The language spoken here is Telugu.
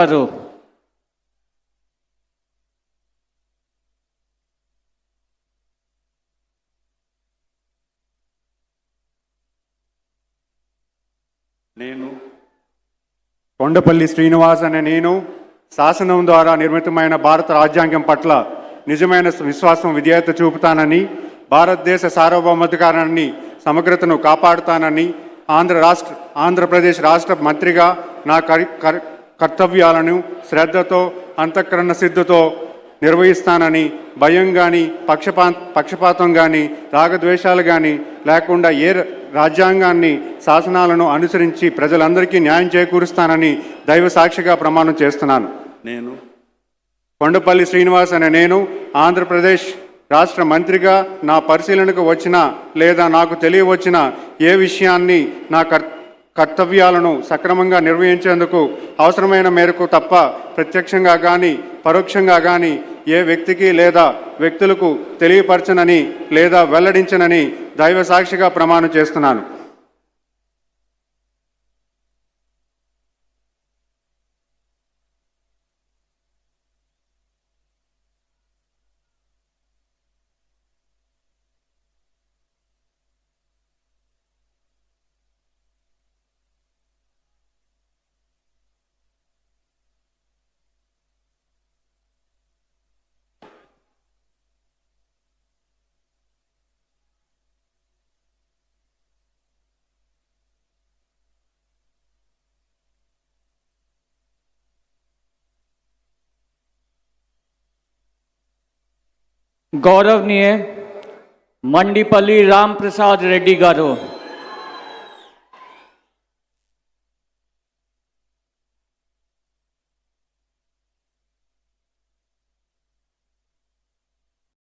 గారు నేను కొండపల్లి శ్రీనివాస్ అనే నేను శాసనం ద్వారా నిర్మితమైన భారత రాజ్యాంగం పట్ల నిజమైన విశ్వాసం విధేయత చూపుతానని, భారతదేశ సార్వభౌమాధికారాన్ని సమగ్రతను కాపాడుతానని, ఆంధ్రప్రదేశ్ రాష్ట్ర మంత్రిగా నా కర్తవ్యాలను శ్రద్ధతో అంతఃకరణ సిద్ధతో నిర్వహిస్తానని, భయం కానీ పక్షపాతం కానీ రాగద్వేషాలు కానీ లేకుండా రాజ్యాంగాన్ని శాసనాలను అనుసరించి ప్రజలందరికీ న్యాయం చేకూరుస్తానని దైవ సాక్షిగా ప్రమాణం చేస్తున్నాను. నేను కొండపల్లి శ్రీనివాస్ అనే నేను ఆంధ్రప్రదేశ్ రాష్ట్ర మంత్రిగా నా పరిశీలనకు వచ్చిన లేదా నాకు తెలియవచ్చిన ఏ విషయాన్ని నా కర్తవ్యాలను సక్రమంగా నిర్వహించేందుకు అవసరమైన మేరకు తప్ప ప్రత్యక్షంగా కానీ పరోక్షంగా కానీ ఏ వ్యక్తికి లేదా వ్యక్తులకు తెలియపరచనని లేదా వెల్లడించనని దైవ సాక్షిగా ప్రమాణం చేస్తున్నాను. गौरवनीय मंडीपल्ली राम प्रसाद रेड्डी गारू